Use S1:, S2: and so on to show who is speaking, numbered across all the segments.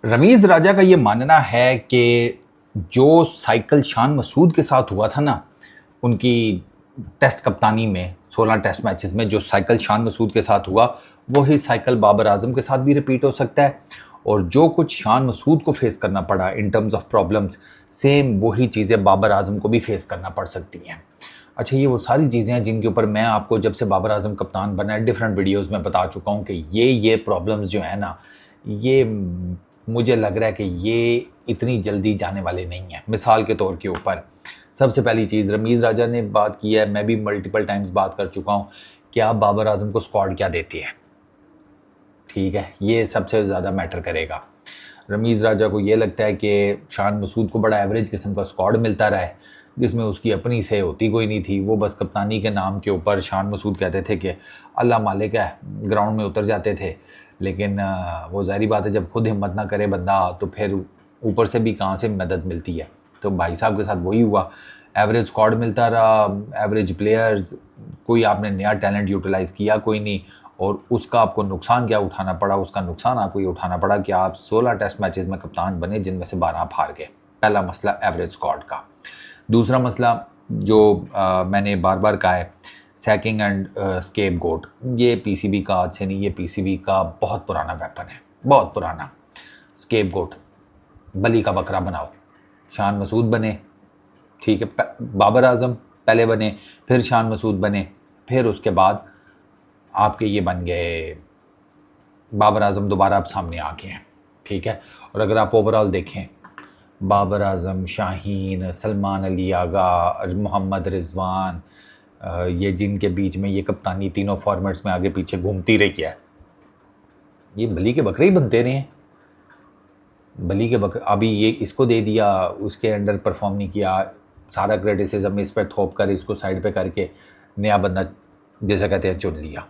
S1: रमीज़ राजा का ये मानना है कि जो साइकिल शान मसूद के साथ हुआ था ना, उनकी टेस्ट कप्तानी में 16 टेस्ट मैचेस में जो साइकिल शान मसूद के साथ हुआ, वही साइकिल बाबर आजम के साथ भी रिपीट हो सकता है। और जो कुछ शान मसूद को फेस करना पड़ा in terms of problems, same वही चीज़ें बाबर आजम को भी फेस करना पड़ सकती हैं। अच्छा, ये वो सारी चीज़ें हैं जिनके ऊपर मैं आपको जब से बाबर आजम कप्तान बना है डिफरेंट वीडियोज़ में बता चुका हूँ कि ये प्रॉब्लम्स जो है ना, ये मुझे लग रहा है कि ये इतनी जल्दी जाने वाले नहीं हैं। मिसाल के तौर के ऊपर सबसे पहली चीज़, रमीज़ राजा ने बात की है, मैं भी मल्टीपल टाइम्स बात कर चुका हूँ कि आप बाबर आजम को स्क्वाड क्या देती है। ठीक है, ये सबसे ज़्यादा मैटर करेगा। रमीज़ राजा को ये लगता है कि शान मसूद को बड़ा एवरेज किस्म का स्क्वाड मिलता रहा है, जिसमें उसकी अपनी से होती कोई नहीं थी। वो बस कप्तानी के नाम के ऊपर शान मसूद कहते थे कि अल्लाह मालिक है, ग्राउंड में उतर जाते थे। लेकिन वो ज़ाहिर बात है, जब खुद हिम्मत ना करे बंदा तो फिर ऊपर से भी कहाँ से मदद मिलती है। तो भाई साहब के साथ वही हुआ, एवरेज स्क्वाड मिलता रहा, एवरेज प्लेयर्स, कोई आपने नया टैलेंट यूटिलाइज़ किया कोई नहीं। और उसका आपको नुकसान क्या उठाना पड़ा? उसका नुकसान आपको ये उठाना पड़ा कि आप 16 टेस्ट मैचेस में कप्तान बने, जिनमें से 12 आप हार गए। पहला मसला एवरेज स्क्वाड का। दूसरा मसला जो मैंने बार बार कहा है, सैकिंग एंड स्केप गोट। ये पीसीबी का आज से नहीं, ये पीसीबी का बहुत पुराना वेपन है, बहुत पुराना। स्केप गोट, बली का बकरा बनाओ। शान मसूद बने, ठीक है, बाबर आजम पहले बने, फिर शान मसूद बने, फिर उसके बाद आपके ये बन गए बाबर आजम, दोबारा आप सामने आ गए हैं। ठीक है, और अगर आप ओवरऑल देखें, बाबर आजम, शाहीन, सलमान अली आगा, मोहम्मद रिजवान, ये जिनके बीच में ये कप्तानी तीनों फॉर्मेट्स में आगे पीछे घूमती रही है, ये बली के बकरे ही बनते रहे हैं। बली के बकरे, अभी ये इसको दे दिया, उसके अंडर परफॉर्म नहीं किया, सारा क्रिटिसिज्म इस पर थोप कर इसको साइड पे करके नया बंदा जैसा कहते हैं चुन लिया।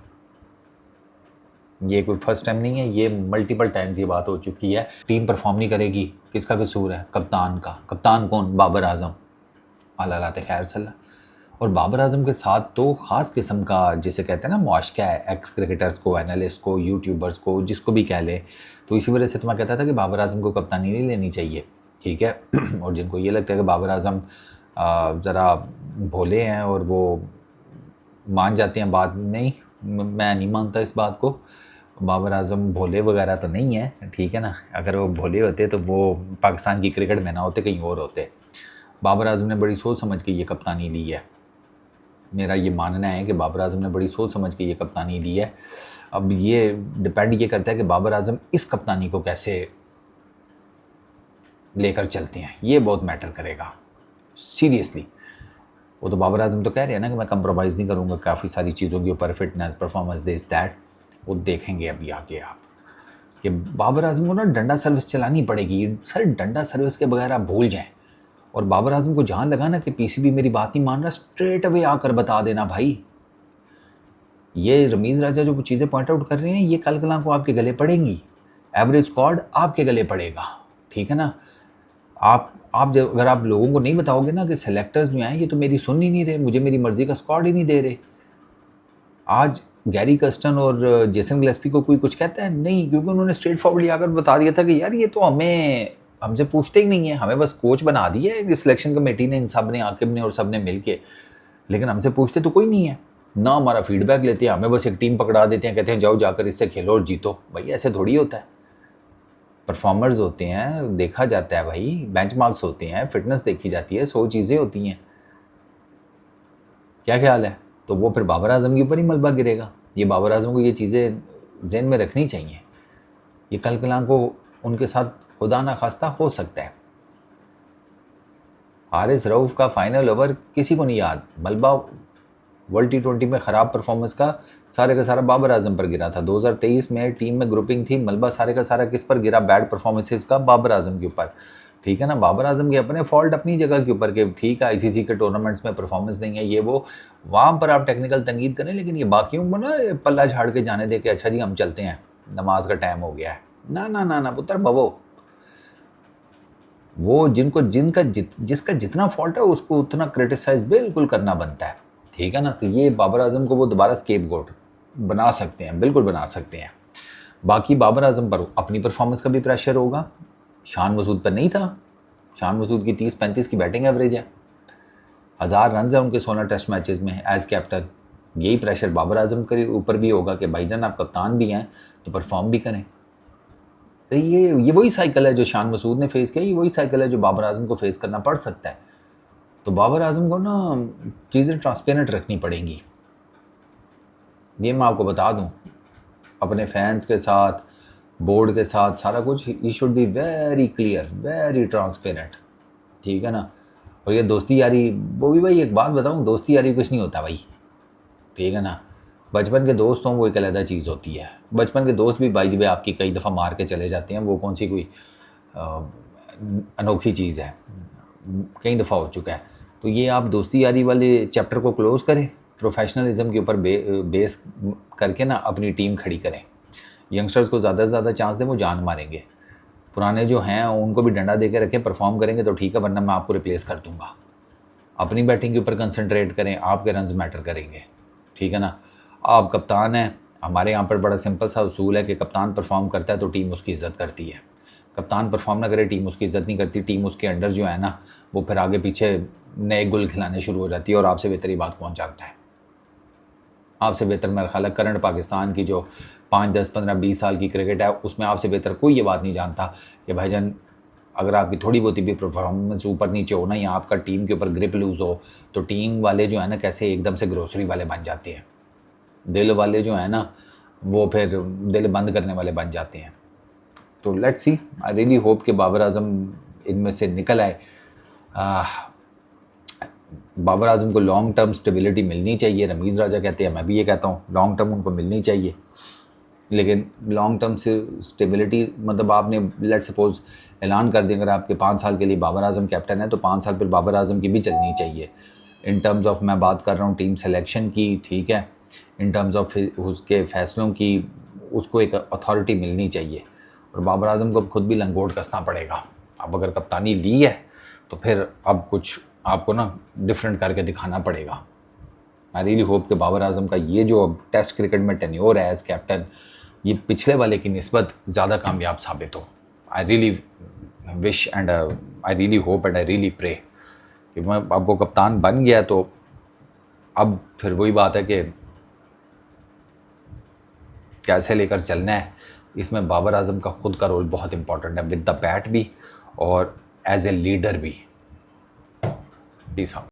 S1: ये कोई फर्स्ट टाइम नहीं है, ये मल्टीपल टाइम्स ये बात हो चुकी है। टीम परफॉर्म नहीं करेगी, किसका कसूर है? कप्तान का। कप्तान कौन? बाबर आजम, अल्लाह खैर सल्ला। और बाबर आजम के साथ तो ख़ास किस्म का, जिसे कहते हैं ना, मुआशका है एक्स क्रिकेटर्स को, एनालिस्ट को, यूट्यूबर्स को, जिसको भी कह ले। तो इसी वजह से तो मैं कहता था कि बाबर आजम को कप्तानी नहीं लेनी चाहिए। ठीक है और जिनको ये लगता है कि बाबर आजम ज़रा भोले हैं और वो मान जाते हैं बात, नहीं, मैं नहीं मानता इस बात को। बाबर आजम भोले वगैरह तो नहीं है, ठीक है ना। अगर वो भोले होते तो वो पाकिस्तान की क्रिकेट में ना होते, कहीं और होते। बाबर आजम ने बड़ी सोच समझ के ये कप्तानी ली है। मेरा ये मानना है कि बाबर आजम ने बड़ी सोच समझ के ये कप्तानी ली है। अब ये डिपेंड ये करता है कि बाबर आजम इस कप्तानी को कैसे लेकर चलते हैं, ये बहुत मैटर करेगा सीरियसली। वो तो बाबर आजम तो कह रहे हैं ना कि मैं कंप्रोमाइज़ नहीं करूँगा काफ़ी सारी चीज़ों के ऊपर, फिटनेस, परफॉर्मेंस, दिस दैट। वो देखेंगे अभी आगे आप कि बाबर आजम को ना डंडा सर्विस चलानी पड़ेगी। सर, डंडा सर्विस के बगैर आप भूल जाएं। और बाबर आजम को जान लगाना कि पीसीबी मेरी बात नहीं मान रहा, स्ट्रेट अवे आकर बता देना भाई। ये रमीज़ राजा जो चीज़ें पॉइंट आउट कर रहे हैं, ये कल कला को आपके गले पड़ेंगी। एवरेज स्क्वाड आपके गले पड़ेगा, ठीक है ना। आप जब अगर आप लोगों को नहीं बताओगे ना कि सेलेक्टर्स जो हैं ये तो मेरी सुन ही नहीं रहे, मुझे मेरी मर्ज़ी का स्क्वाड ही नहीं दे रहे। आज गैरी कर्स्टन और जेसन गिलेस्पी को कोई कुछ कहता है? नहीं, क्योंकि उन्होंने स्ट्रेट फॉरवर्ड आकर बता दिया था कि यार ये तो हमसे पूछते ही नहीं है, हमें बस कोच बना दिया है सिलेक्शन कमेटी ने, इन सब ने, आकिब ने और सब ने मिल के, लेकिन हमसे पूछते तो कोई नहीं है ना, हमारा फीडबैक लेते हैं, हमें बस एक टीम पकड़ा देते हैं, कहते हैं जाओ जाकर इससे खेलो और जीतो। भाई ऐसे थोड़ी होता है। परफॉर्मर्स होते हैं, देखा जाता है भाई, बेंचमार्क्स होते हैं, फिटनेस देखी जाती है, 100 चीज़ें होती हैं। क्या ख्याल है? तो वो फिर बाबर आजम के ऊपर ही मलबा गिरेगा। ये बाबर आजम को ये चीज़ें जहन में रखनी चाहिए। ये कल कलां को उनके साथ खुदा ना खास्ता हो सकता है। हारिस रऊफ़ का फाइनल ओवर किसी को नहीं याद, मलबा वर्ल्ड T20 में ख़राब परफॉर्मेंस का सारा बाबर आजम पर गिरा था। 2023 में टीम में ग्रुपिंग थी, मलबा सारे का सारा किस पर गिरा? बैड परफॉर्मेंसेस का, बाबर आजम के ऊपर। ठीक है ना, बाबर आजम के अपने फॉल्ट अपनी जगह के ऊपर के, ठीक है आईसीसी के टूर्नामेंट्स में परफॉर्मेंस नहीं है, ये वो, वहाँ पर आप टेक्निकल तनकीद करें, लेकिन ये बाकियों को ना पल्ला झाड़ के जाने दे के अच्छा जी हम चलते हैं, नमाज का टाइम हो गया है। ना ना ना ना पुत्र बवो, वो जिसका जितना फॉल्ट है उसको उतना क्रिटिसाइज बिल्कुल करना बनता है। ठीक है ना, तो ये बाबर आजम को वो दोबारा स्केपगोट बना सकते हैं, बिल्कुल बना सकते हैं। बाकी बाबर आजम पर अपनी परफॉर्मेंस का भी प्रेशर होगा, शान मसूद पर नहीं था। शान मसूद की 30-35 की बैटिंग एवरेज है, 1000 रन है उनके 16 टेस्ट मैचेस में एज कैप्टन। यही प्रेशर बाबर आजम के ऊपर भी होगा कि भाईजान आप कप्तान भी हैं तो परफॉर्म भी करें। तो ये वही साइकिल है जो शान मसूद ने फेस किया, ये वही साइकिल है जो बाबर आजम को फेस करना पड़ सकता है। तो बाबर आजम को ना चीज़ें ट्रांसपेरेंट रखनी पड़ेंगी, ये मैं आपको बता दूं, अपने फैंस के साथ, बोर्ड के साथ, सारा कुछ he should be very clear, very transparent, ठीक है ना। और ये दोस्ती यारी, वो भी भाई एक बात बताऊं, दोस्ती यारी कुछ नहीं होता भाई, ठीक है ना। बचपन के दोस्त हों वो एक अलग चीज़ होती है। बचपन के दोस्त भी बाय द वे आपकी कई दफ़ा मार के चले जाते हैं, वो कौन सी कोई अनोखी चीज़ है, कई दफ़ा हो चुका है। तो ये आप दोस्ती यारी वाले चैप्टर को क्लोज़ करें, प्रोफेशनलिज्म के ऊपर बेस करके ना अपनी टीम खड़ी करें। यंगस्टर्स को ज़्यादा से ज़्यादा चांस दें, वो जान मारेंगे। पुराने जो हैं उनको भी डंडा दे के रखें, परफॉर्म करेंगे तो ठीक है, वरना मैं आपको रिप्लेस कर दूँगा। अपनी बैटिंग के ऊपर कंसंट्रेट करें, आपके रन्स मैटर करेंगे, ठीक है ना। आप कप्तान हैं, हमारे यहाँ पर बड़ा सिंपल सा उसूल है कि कप्तान परफॉर्म करता है तो टीम उसकी इज़्ज़त करती है। कप्तान परफॉर्म ना करे, टीम उसकी इज़्ज़त नहीं करती, टीम उसके अंडर जो है ना वो फिर आगे पीछे नए गुल खिलाने शुरू हो जाती है। और आपसे बेहतर ये बात कौन जानता है, आपसे बेहतर मेरा ख्याल है करंट पाकिस्तान की जो 5, 10, 15, 20 साल की क्रिकेट है उसमें आपसे बेहतर कोई ये बात नहीं जानता कि भाईजान अगर आपकी थोड़ी बहुत भी परफॉर्मेंस ऊपर नीचे हो ना, या आपका टीम के ऊपर ग्रिप लूज़ हो, तो टीम वाले जो है ना कैसे एकदम से ग्रोसरी वाले बन जाते हैं। दिल वाले जो है ना वो फिर दिल बंद करने वाले बन जाते हैं। तो let's see, I really hope कि बाबर आजम इनमें से निकल आए। बाबर आजम को लॉन्ग टर्म स्टेबिलिटी मिलनी चाहिए, रमीज़ राजा कहते हैं, मैं भी ये कहता हूँ लॉन्ग टर्म उनको मिलनी चाहिए। लेकिन लॉन्ग टर्म से स्टेबिलिटी मतलब आपने लेट सपोज ऐलान कर दें अगर आपके 5 साल के लिए बाबर आजम कैप्टन है तो 5 साल फिर बाबर आजम की भी चलनी चाहिए। इन टर्म्स ऑफ मैं बात कर रहा हूँ टीम सिलेक्शन की, ठीक है, इन टर्म्स ऑफ उसके फ़ैसलों की, उसको एक अथॉरिटी मिलनी चाहिए। और बाबर आजम को खुद भी लंगोट कसना पड़ेगा। अब अगर कप्तानी ली है तो फिर अब कुछ आपको ना डिफरेंट करके दिखाना पड़ेगा। आई रियली होप कि बाबर आजम का ये जो अब टेस्ट क्रिकेट में टेन्योर है एज कैप्टन, ये पिछले वाले की निस्बत ज़्यादा कामयाब साबित हो। I really wish and I really hope and I really pray कि मैं अब वो कप्तान बन गया तो अब फिर वही बात है कि कैसे लेकर चलना है। इसमें बाबर आजम का खुद का रोल बहुत इंपॉर्टेंट है, विद द बैट भी और एज ए लीडर भी। Peace out.